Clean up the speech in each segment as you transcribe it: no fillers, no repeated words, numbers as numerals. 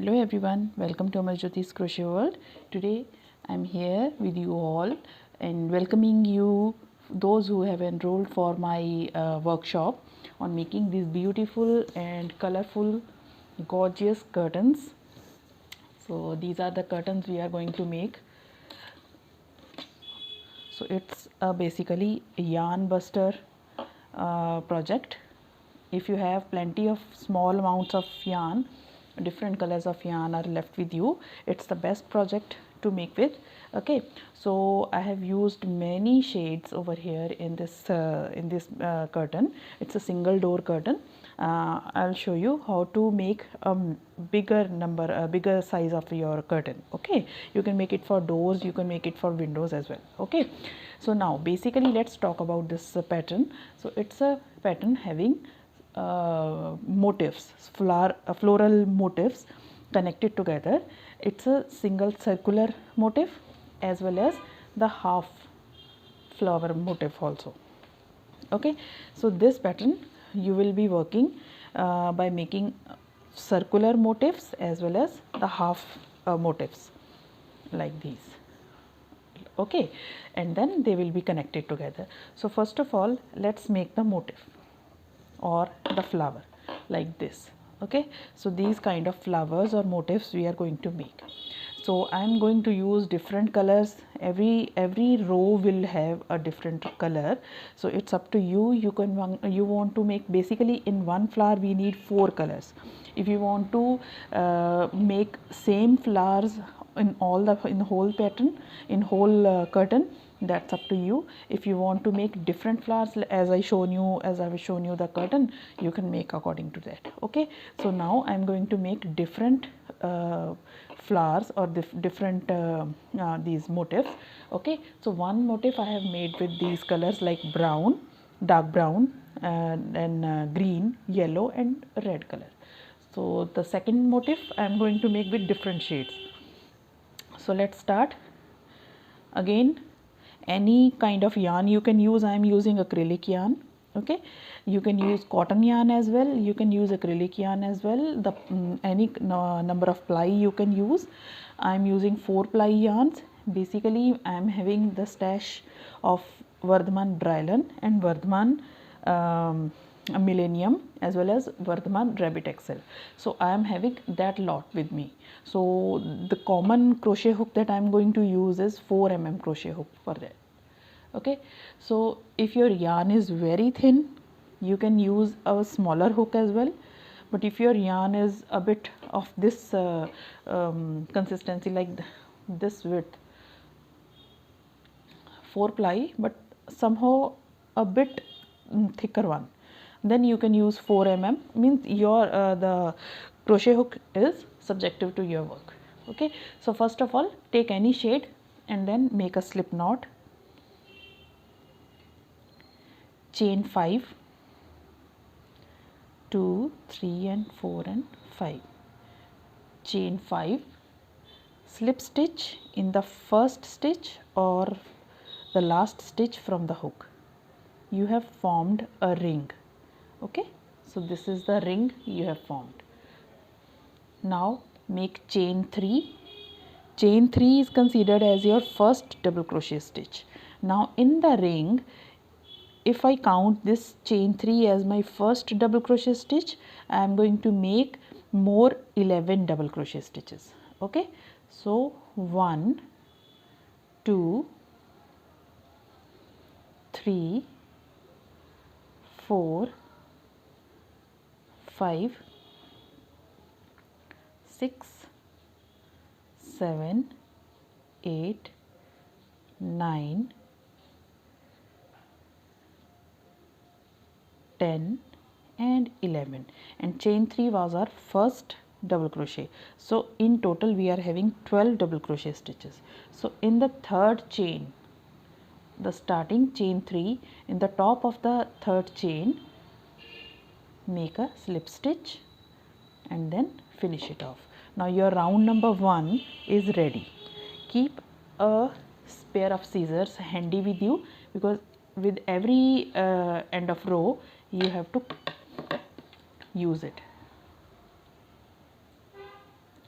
Hello everyone, welcome to Amarjyoti's Crochet World. Today I'm here with you all and welcoming you, those who have enrolled for my workshop on making these beautiful and colorful gorgeous curtains. So these are the curtains we are going to make. So it's basically a yarn buster project. If you have plenty of small amounts of yarn, different colors of yarn are left with you, it's the best project to make with. Okay, so I have used many shades over here in this curtain. It's a single door curtain. I'll show you how to make a bigger size of your curtain. Okay, you can make it for doors, you can make it for windows as well. Okay, so now basically let's talk about this pattern. So it's a pattern having motifs, floral motifs connected together. It's a single circular motif as well as the half flower motif also. Okay, so this pattern you will be working by making circular motifs as well as the half motifs like these. Okay, and then they will be connected together. So first of all, let's make the motif or the flower like this. Okay, so these kind of flowers or motifs we are going to make. So I am going to use different colors. Every row will have a different color, so it's up to you. You want to make, basically in one flower we need 4 colors. If you want to make same flowers in the whole pattern, in whole curtain, that's up to you. If you want to make different flowers as I have shown you the curtain, you can make according to that. Okay, so now I'm going to make different flowers or different these motifs. Okay, so one motif I have made with these colors like brown, dark brown, and green, yellow and red color. So the second motif I am going to make with different shades. So let's start. Again, any kind of yarn you can use. I am using acrylic yarn. Okay, you can use cotton yarn as well, you can use acrylic yarn as well. The any number of ply you can use. I am using 4 ply yarns. Basically I am having the stash of Vardhaman Dryland and Vardhaman Millennium as well as Vardhaman Rabbit XL. So I am having that lot with me. So the common crochet hook that I am going to use is 4 mm crochet hook for that. Okay, so if your yarn is very thin, you can use a smaller hook as well. But if your yarn is a bit of this consistency, like this width, 4 ply, but somehow a bit thicker one, then you can use 4 mm. Means your the crochet hook is subjective to your work. Okay, so first of all, take any shade and then make a slip knot. Chain 5, 2, 3 and 4 and 5. Chain 5, slip stitch in the first stitch or the last stitch from the hook. You have formed a ring. Okay, so this is the ring you have formed. Now make chain 3. Chain 3 is considered as your first double crochet stitch. Now in the ring, if I count this chain 3 as my first double crochet stitch, I am going to make more 11 double crochet stitches. Okay, so 1, 2, 3, 4, 5, 6, 7, 8, 9, 10 and 11, and chain 3 was our first double crochet. So in total we are having 12 double crochet stitches. So in the third chain, the starting chain 3, in the top of the third chain, make a slip stitch and then finish it off. Now your round number 1 is ready. Keep a pair of scissors handy with you, because with every end of row you have to use it.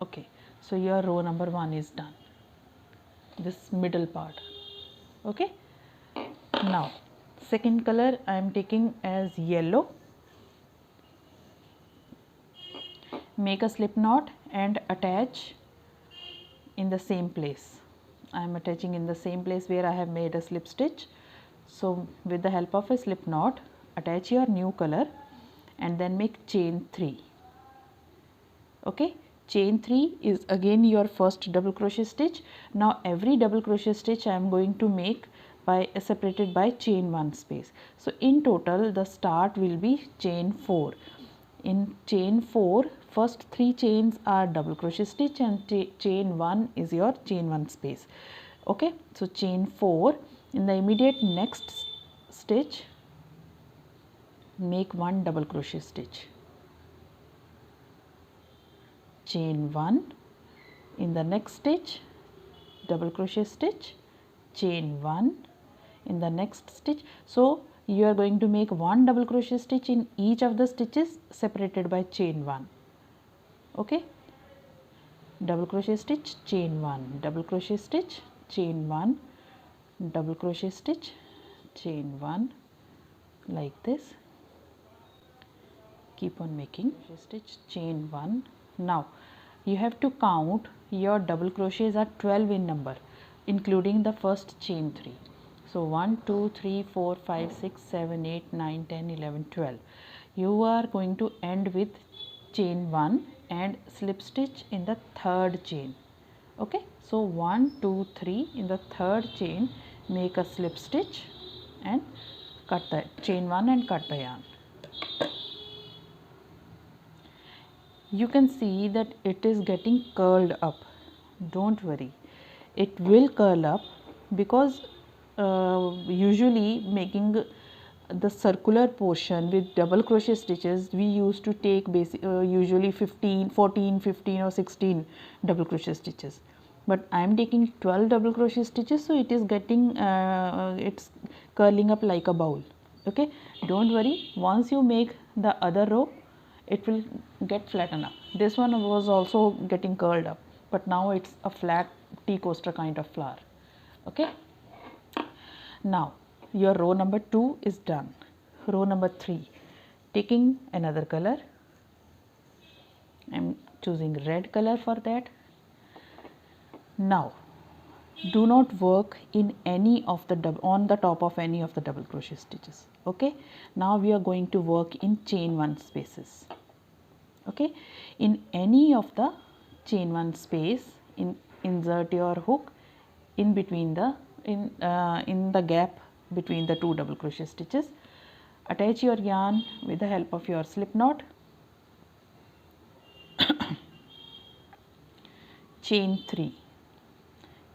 Okay, so your row number 1 is done, this middle part. Okay, now second color I am taking as yellow. Make a slip knot and attach in the same place. I am attaching in the same place where I have made a slip stitch. So with the help of a slip knot, attach your new color and then make chain 3. Okay, chain 3 is again your first double crochet stitch. Now every double crochet stitch I am going to make by separated by chain 1 space. So in total the start will be chain 4. In chain 4, first 3 chains are double crochet stitch and chain 1 is your chain 1 space. Okay, so chain 4, in the immediate next stitch make 1 double crochet stitch, chain 1, in the next stitch double crochet stitch, chain 1, in the next stitch. So you are going to make 1 double crochet stitch in each of the stitches separated by chain 1. Okay, double crochet stitch, chain 1, double crochet stitch, chain 1, double crochet stitch, chain 1, like this. Keep on making stitch, chain 1. Now you have to count your double crochets are 12 in number, including the first chain 3. So 1, 2, 3, 4, 5, 6, 7, 8, 9, 10, 11, 12. You are going to end with chain 1 and slip stitch in the third chain. Okay, so 1, 2, 3, in the third chain make a slip stitch and cut the chain 1 and cut the yarn. You can see that it is getting curled up. Don't worry, it will curl up because usually making the circular portion with double crochet stitches we used to take usually 14, 15 or 16 double crochet stitches, but I am taking 12 double crochet stitches, so it is getting it's curling up like a bowl. Okay, don't worry, once you make the other row it will get flattened up. This one was also getting curled up, but now it's a flat tea coaster kind of flower. Okay, now your row number 2 is done. Row number 3, taking another color, I am choosing red color for that. Now do not work in any of the on the top of any of the double crochet stitches. Okay, now we are going to work in chain 1 spaces. Okay, in any of the chain 1 space, insert your hook in between the in the gap between the 2 double crochet stitches. Attach your yarn with the help of your slip knot. Chain 3.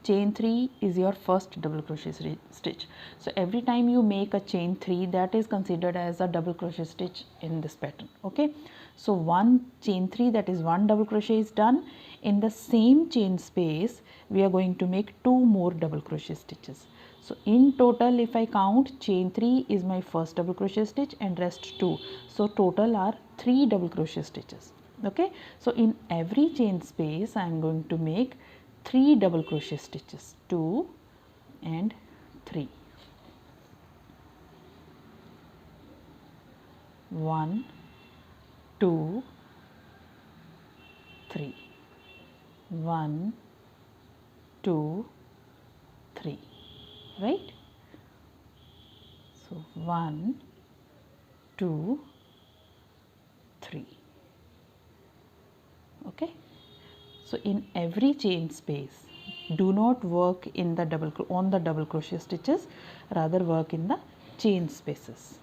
Chain 3 is your first double crochet stitch. So every time you make a chain 3, that is considered as a double crochet stitch in this pattern. Okay, so one chain 3, that is 1 double crochet is done. In the same chain space we are going to make 2 more double crochet stitches. So in total, if I count, chain 3 is my first double crochet stitch and rest 2, so total are 3 double crochet stitches. Okay, so in every chain space I am going to make 3 double crochet stitches, 2 and 3. 1, 2, 3. 1, 2, 3. Right? So 1, 2, 3. Okay. So in every chain space, do not work in the on the double crochet stitches, rather work in the chain spaces.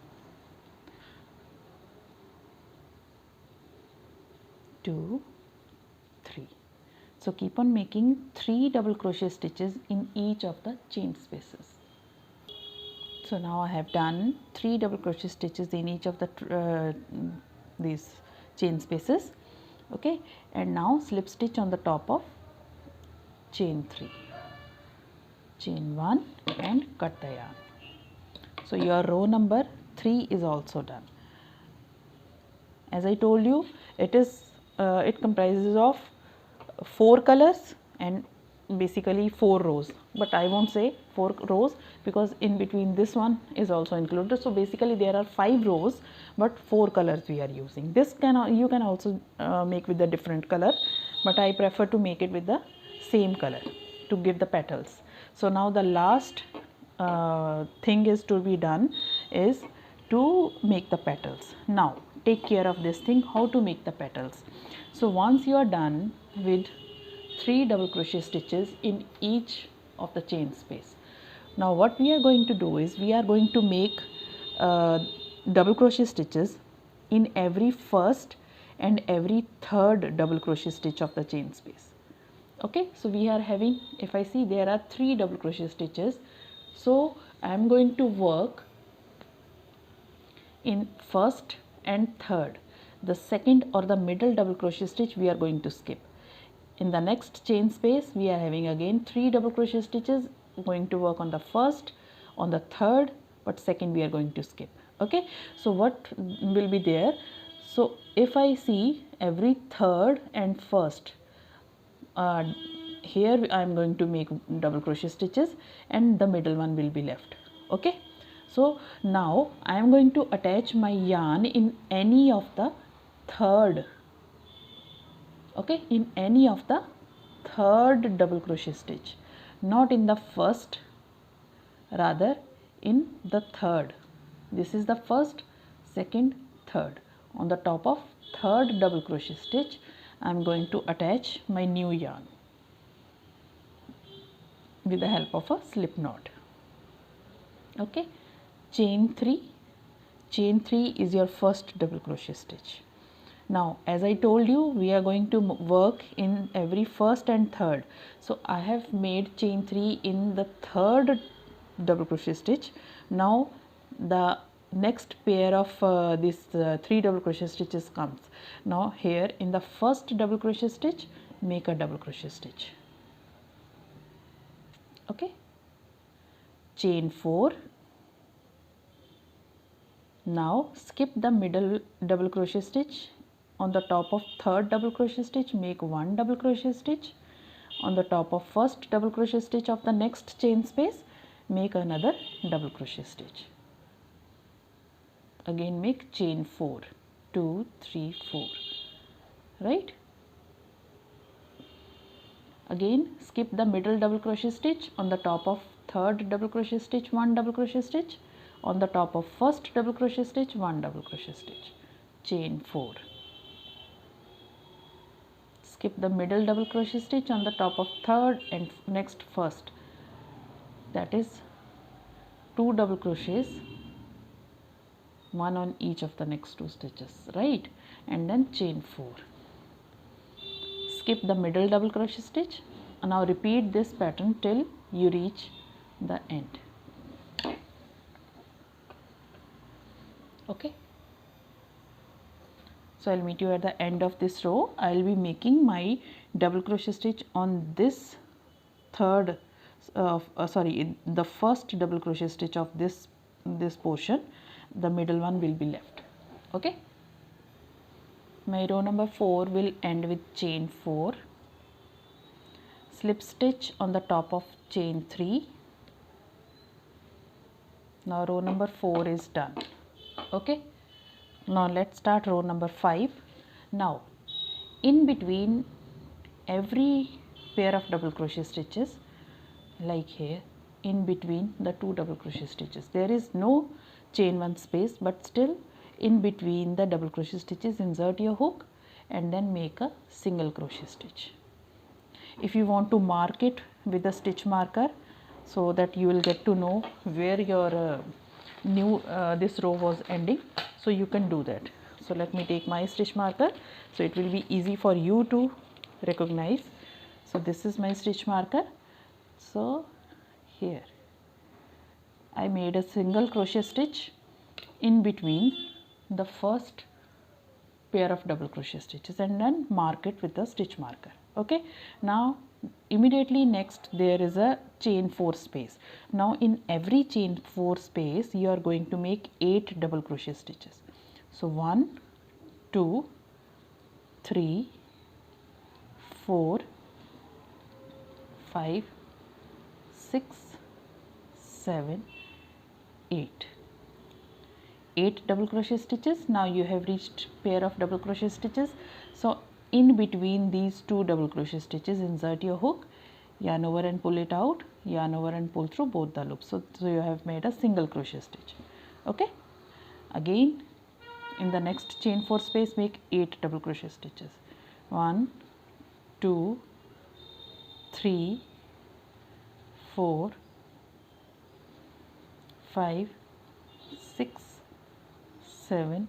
2, 3. So keep on making 3 double crochet stitches in each of the chain spaces. So now I have done 3 double crochet stitches in each of the these chain spaces. Okay, and now slip stitch on the top of chain 3, chain 1 and cut the yarn. So your row number 3 is also done. As I told you, it comprises of 4 colors and basically 4 rows, but I won't say 4 rows because in between this one is also included. So basically there are 5 rows but 4 colors we are using. This you can also make with a different color, but I prefer to make it with the same color to give the petals. So now the last thing is to be done is to make the petals. Now take care of this thing, how to make the petals. So once you are done with 3 double crochet stitches in each of the chain space, now what we are going to do is we are going to make double crochet stitches in every first and every third double crochet stitch of the chain space. Okay, so we are having, if I see, there are 3 double crochet stitches, so I am going to work in first and third. The second or the middle double crochet stitch we are going to skip. In the next chain space we are having again 3 double crochet stitches, going to work on the first, on the third, but second we are going to skip. Okay, so what will be there? So if I see every third and first, here I am going to make double crochet stitches and the middle one will be left. Okay, so now I am going to attach my yarn in any of the third, okay, in any of the third double crochet stitch, not in the first, rather in the third. This is the first, second, third. On the top of third double crochet stitch I am going to attach my new yarn with the help of a slip knot. Okay, chain 3 is your first double crochet stitch. Now as I told you, we are going to work in every first and third, so I have made chain 3 in the third double crochet stitch. Now the next pair of these 3 double crochet stitches comes. Now here in the first double crochet stitch make a double crochet stitch. Okay, chain 4. Now skip the middle double crochet stitch. On the top of third double crochet stitch make 1 double crochet stitch. On the top of first double crochet stitch of the next chain space make another double crochet stitch. Again make chain 4, 2, 3, 4, right? Again skip the middle double crochet stitch. On the top of third double crochet stitch 1 double crochet stitch. On the top of first double crochet stitch 1 double crochet stitch. Chain 4. Skip the middle double crochet stitch on the top of third and next first, that is 2 double crochets, 1 on each of the next 2 stitches, right? And then chain 4. Skip the middle double crochet stitch. Now repeat this pattern till you reach the end. Okay, so I'll meet you at the end of this row. I'll be making my double crochet stitch on this third the first double crochet stitch of this portion. The middle one will be left. Okay, my row number 4 will end with chain 4, slip stitch on the top of chain 3. Now row number 4 is done. Okay, now let's start row number 5. Now in between every pair of double crochet stitches, like here, in between the 2 double crochet stitches there is no chain 1 space, but still in between the double crochet stitches insert your hook and then make a single crochet stitch. If you want to mark it with a stitch marker so that you will get to know where your this row was ending, so you can do that. So let me take my stitch marker so it will be easy for you to recognize. So this is my stitch marker. So here I made a single crochet stitch in between the first pair of double crochet stitches and then mark it with the stitch marker. Okay, now immediately next there is a chain 4 space. Now in every chain 4 space you are going to make 8 double crochet stitches. So 1, 2, 3, 4 5 6 7 8 double crochet stitches. Now you have reached pair of double crochet stitches. So in between these two double crochet stitches, insert your hook, yarn over and pull it out, yarn over and pull through both the loops. So you have made a single crochet stitch. Okay, again in the next chain 4 space, make 8 double crochet stitches. 1 2 3 4 5 6 7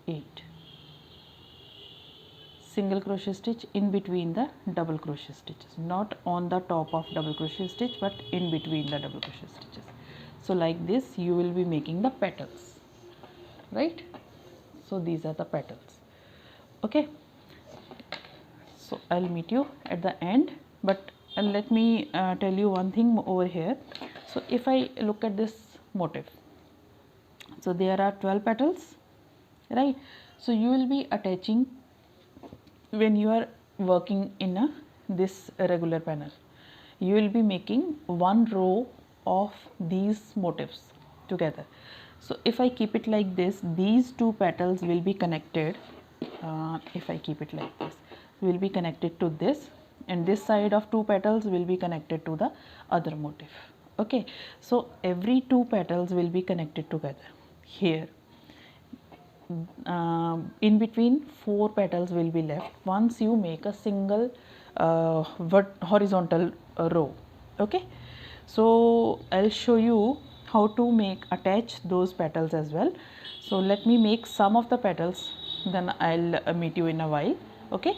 8 single crochet stitch in between the double crochet stitches, not on the top of double crochet stitch but in between the double crochet stitches. So like this you will be making the petals, right? So these are the petals. Okay, so I'll meet you at the end, but let me tell you one thing over here. So if I look at this motif, so there are 12 petals, right? So you will be attaching, when you are working in this regular panel, you will be making one row of these motifs together. So if I keep it like this, these two petals will be connected. If I keep it like this, will be connected to this, and this side of two petals will be connected to the other motif. Okay, so every two petals will be connected together here. In between 4 petals will be left once you make a single horizontal row. Okay, so I'll show you how to attach those petals as well. So let me make some of the petals, then I'll meet you in a while. Okay,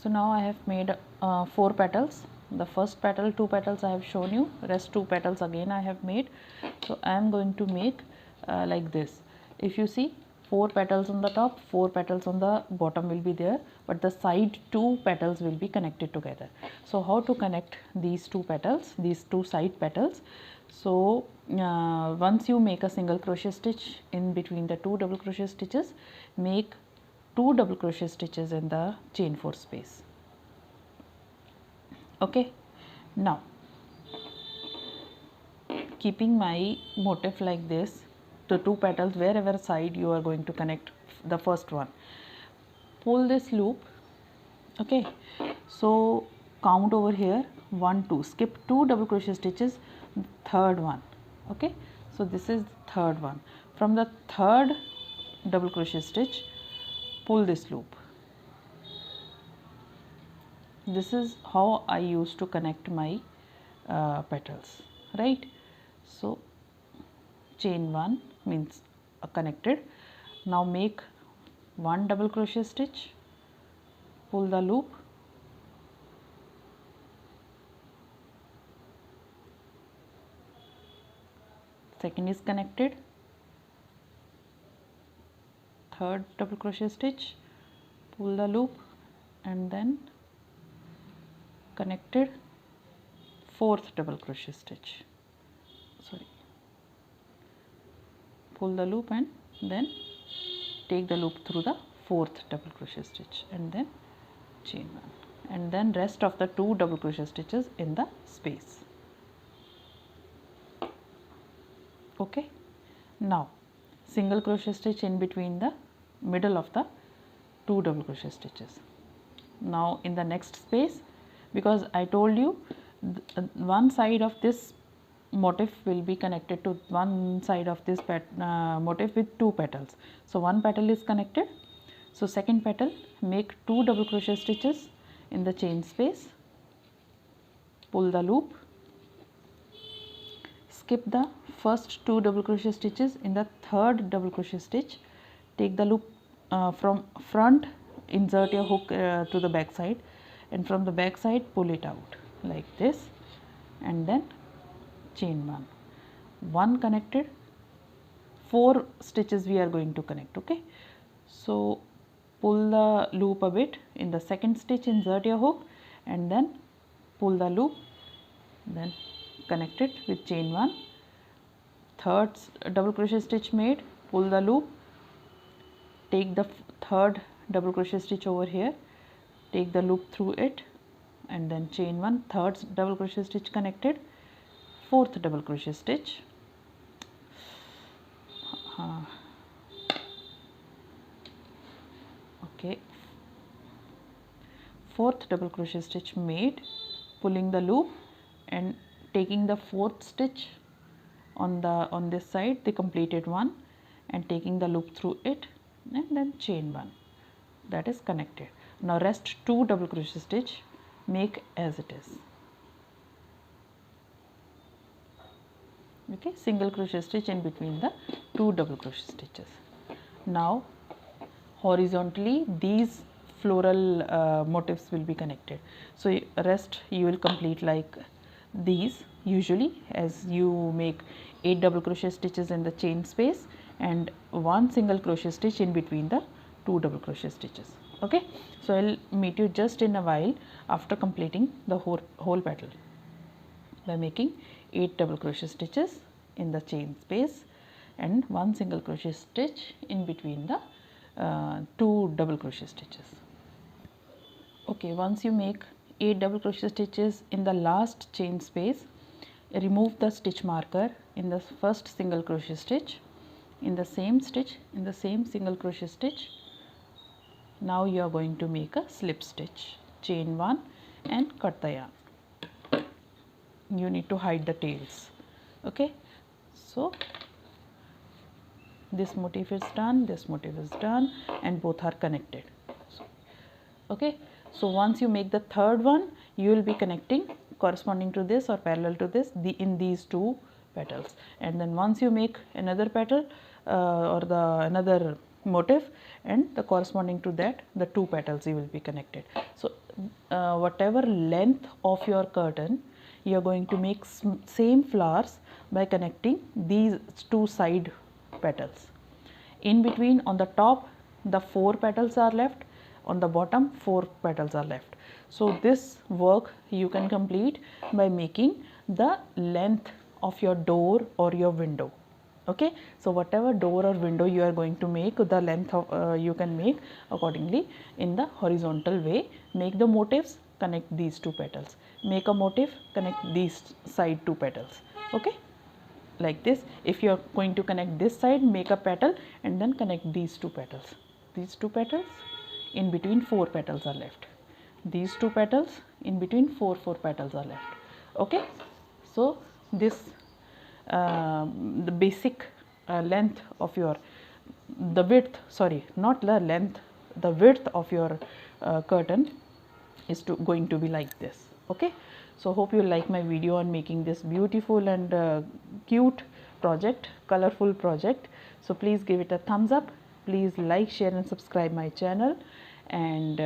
so now I have made 4 petals. The first petal, 2 petals I have shown you, rest 2 petals again I have made. So I am going to make like this. If you see, 4 petals on the top, 4 petals on the bottom will be there, but the side 2 petals will be connected together. So how to connect these 2 petals, these 2 side petals? So once you make a single crochet stitch in between the 2 double crochet stitches, make 2 double crochet stitches in the chain 4 space. Okay, now keeping my motif like this, the 2 petals wherever side you are going to connect the first one, pull this loop. Okay, so count over here 1 2, skip 2 double crochet stitches, third one. Okay, so this is third one. From the third double crochet stitch, pull this loop. This is how I used to connect my petals, right? So chain 1 means connected. Now make 1 double crochet stitch, pull the loop, second is connected, third double crochet stitch, pull the loop, and then connected, fourth double crochet stitch, pull the loop and then take the loop through the fourth double crochet stitch and then chain 1, and then rest of the 2 double crochet stitches in the space. Okay, now single crochet stitch in between the middle of the 2 double crochet stitches. Now in the next space, because I told you one side of this motif will be connected to one side of this motif with 2 petals. So one petal is connected. So second petal, make 2 double crochet stitches in the chain space, pull the loop, skip the first 2 double crochet stitches. In the third double crochet stitch, take the loop from front, insert your hook to the back side, and from the back side pull it out like this, and then chain 1, 1 connected, 4 stitches we are going to connect. Okay, so pull the loop a bit, in the second stitch insert your hook and then pull the loop, then connect it with chain 1, third double crochet stitch made, pull the loop, take the third double crochet stitch over here, take the loop through it and then chain 1, third double crochet stitch connected, fourth double crochet stitch, okay, fourth double crochet stitch made, pulling the loop and taking the fourth stitch on this side, the completed one, and taking the loop through it and then chain 1, that is connected. Now rest 2 double crochet stitch make as it is. Okay, single crochet stitch in between the 2 double crochet stitches. Now horizontally these floral motifs will be connected. So rest you will complete like these, usually as you make 8 double crochet stitches in the chain space and 1 single crochet stitch in between the 2 double crochet stitches. Okay, so I'll meet you just in a while after completing the whole petal by making 8 double crochet stitches in the chain space and 1 single crochet stitch in between the 2 double crochet stitches. Okay, once you make 8 double crochet stitches in the last chain space, remove the stitch marker in the first single crochet stitch, in the same stitch, in the same single crochet stitch. Now you are going to make a slip stitch, chain 1 and cut the yarn. You need to hide the tails. Okay, so this motif is done, this motif is done, and both are connected. Okay, so once you make the third one, you will be connecting corresponding to this or parallel to this in these 2 petals, and then once you make another petal or another motif, and the corresponding to that the 2 petals you will be connected. So whatever length of your curtain, you are going to make same flowers by connecting these 2 side petals. In between, on the top the 4 petals are left, on the bottom 4 petals are left. So this work you can complete by making the length of your door or your window. Okay, so whatever door or window you are going to make, the length of you can make accordingly in the horizontal way. Make the motifs, connect these 2 petals, make a motif, connect these side 2 petals. Okay, like this. If you are going to connect this side, make a petal and then connect these 2 petals. These 2 petals, in between 4 petals are left. These 2 petals, in between 4 petals are left. Okay, so this the basic length of your the width, sorry, not the length, the width of your curtain is going to be like this. Okay, so hope you like my video on making this beautiful and cute project, colorful project. So please give it a thumbs up, please like, share and subscribe my channel, and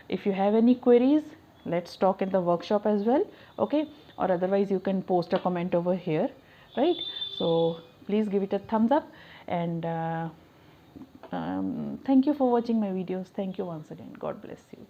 if you have any queries, let's talk in the workshop as well. Okay, or otherwise you can post a comment over here, right? So please give it a thumbs up, and thank you for watching my videos. Thank you once again. God bless you.